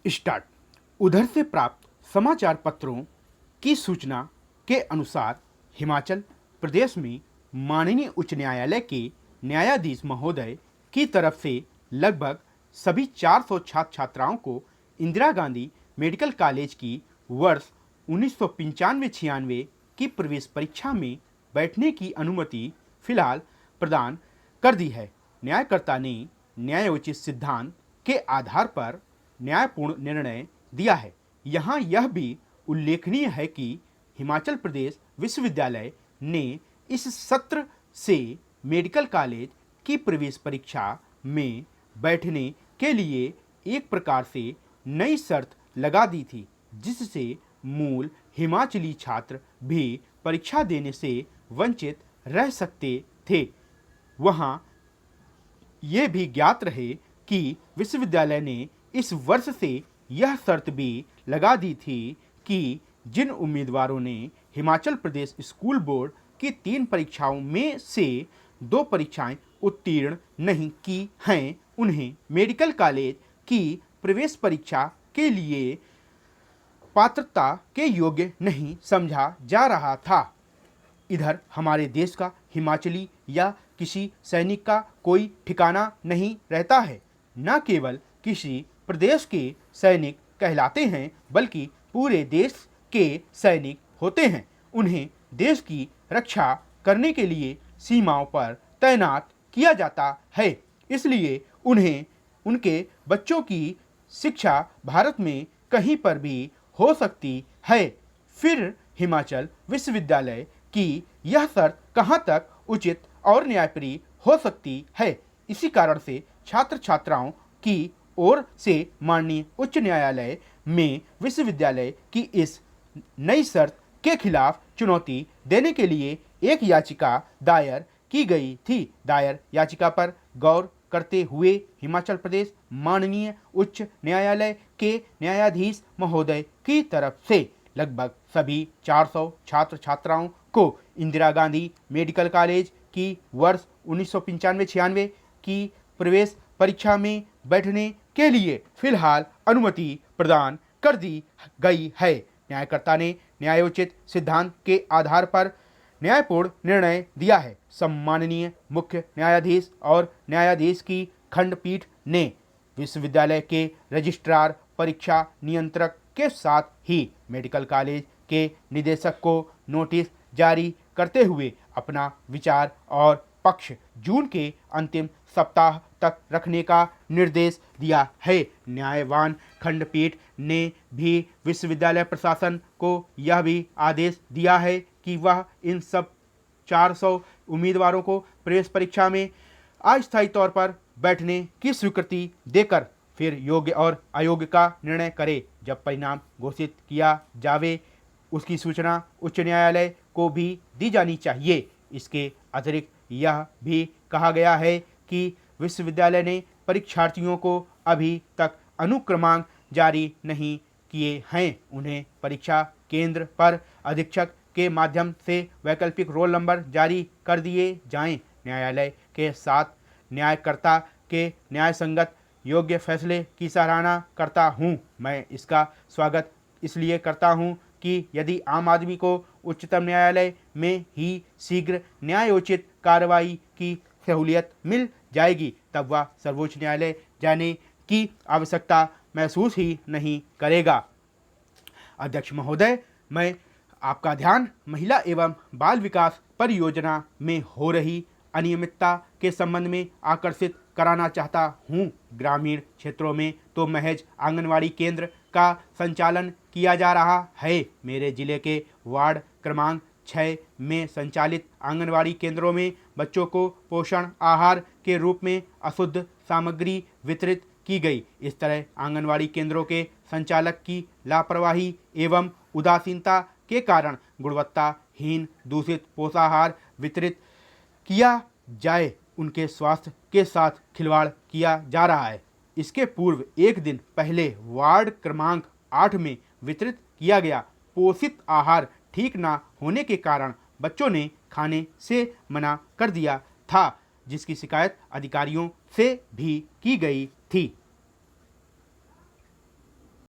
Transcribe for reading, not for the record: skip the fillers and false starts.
Start. उधर से प्राप्त समाचार पत्रों की सूचना के अनुसार हिमाचल प्रदेश में माननीय उच्च न्यायालय के न्यायाधीश महोदय की तरफ से लगभग सभी 400 छात्र छात्राओं को इंदिरा गांधी मेडिकल कॉलेज की वर्ष 1995-96 की प्रवेश परीक्षा में बैठने की अनुमति फिलहाल प्रदान कर दी है। न्यायकर्ता ने न्यायोचित सिद्धांत के आधार पर न्यायपूर्ण निर्णय दिया है। यहाँ यह भी उल्लेखनीय है कि हिमाचल प्रदेश विश्वविद्यालय ने इस सत्र से मेडिकल कॉलेज की प्रवेश परीक्षा में बैठने के लिए एक प्रकार से नई शर्त लगा दी थी, जिससे मूल हिमाचली छात्र भी परीक्षा देने से वंचित रह सकते थे। वहाँ ये भी ज्ञात रहे कि विश्वविद्यालय ने इस वर्ष से यह शर्त भी लगा दी थी कि जिन उम्मीदवारों ने हिमाचल प्रदेश स्कूल बोर्ड की 3 परीक्षाओं में से 2 परीक्षाएं उत्तीर्ण नहीं की हैं, उन्हें मेडिकल कॉलेज की प्रवेश परीक्षा के लिए पात्रता के योग्य नहीं समझा जा रहा था। इधर हमारे देश का हिमाचली या किसी सैनिक का कोई ठिकाना नहीं रहता है। न केवल किसी प्रदेश के सैनिक कहलाते हैं, बल्कि पूरे देश के सैनिक होते हैं। उन्हें देश की रक्षा करने के लिए सीमाओं पर तैनात किया जाता है। इसलिए उन्हें उनके बच्चों की शिक्षा भारत में कहीं पर भी हो सकती है। फिर हिमाचल विश्वविद्यालय की यह शर्त कहाँ तक उचित और न्यायप्रिय हो सकती है। इसी कारण से छात्र छात्राओं की ओर से माननीय उच्च न्यायालय में विश्वविद्यालय की इस नई शर्त के खिलाफ चुनौती देने के लिए एक याचिका दायर की गई थी। दायर याचिका पर गौर करते हुए हिमाचल प्रदेश माननीय उच्च न्यायालय के न्यायाधीश महोदय की तरफ से लगभग सभी 400 छात्र छात्राओं को इंदिरा गांधी मेडिकल कॉलेज की वर्ष 1995-96 की प्रवेश परीक्षा में बैठने के लिए फिलहाल अनुमति प्रदान कर दी गई है। न्यायकर्ता ने न्यायोचित सिद्धांत के आधार पर न्यायपूर्ण निर्णय दिया है। सम्माननीय मुख्य न्यायाधीश और न्यायाधीश की खंडपीठ ने विश्वविद्यालय के रजिस्ट्रार परीक्षा नियंत्रक के साथ ही मेडिकल कॉलेज के निदेशक को नोटिस जारी करते हुए अपना विचार और पक्ष जून के अंतिम सप्ताह तक रखने का निर्देश दिया है। न्यायवान खंडपीठ ने भी विश्वविद्यालय प्रशासन को यह भी आदेश दिया है कि वह इन सब 400 उम्मीदवारों को प्रवेश परीक्षा में अस्थायी तौर पर बैठने की स्वीकृति देकर फिर योग्य और अयोग्य का निर्णय करे। जब परिणाम घोषित किया जावे, उसकी सूचना उच्च न्यायालय को भी दी जानी चाहिए। इसके अतिरिक्त यह भी कहा गया है कि विश्वविद्यालय ने परीक्षार्थियों को अभी तक अनुक्रमांक जारी नहीं किए हैं। उन्हें परीक्षा केंद्र पर अधीक्षक के माध्यम से वैकल्पिक रोल नंबर जारी कर दिए जाएं। न्यायालय के साथ न्यायकर्ता के न्यायसंगत योग्य फैसले की सराहना करता हूं। मैं इसका स्वागत इसलिए करता हूं कि यदि आम आदमी को उच्चतम न्यायालय में ही शीघ्र न्यायोचित कार्रवाई की सहूलियत मिल जाएगी, तब वह सर्वोच्च न्यायालय जाने की आवश्यकता महसूस ही नहीं करेगा। अध्यक्ष महोदय, मैं आपका ध्यान महिला एवं बाल विकास परियोजना में हो रही अनियमितता के संबंध में आकर्षित कराना चाहता हूँ। ग्रामीण क्षेत्रों में तो महज आंगनवाड़ी केंद्र का संचालन किया जा रहा है। मेरे जिले के वार्ड क्रमांक 6 में संचालित आंगनवाड़ी केंद्रों में बच्चों को पोषण आहार के रूप में अशुद्ध सामग्री वितरित की गई। इस तरह आंगनवाड़ी केंद्रों के संचालक की लापरवाही एवं उदासीनता के कारण गुणवत्ताहीन दूषित पोषाहार वितरित किया जाए, उनके स्वास्थ्य के साथ खिलवाड़ किया जा रहा है। इसके पूर्व एक दिन पहले वार्ड क्रमांक 8 में वितरित किया गया पोषित आहार ठीक ना होने के कारण बच्चों ने खाने से मना कर दिया था, जिसकी शिकायत अधिकारियों से भी की गई थी।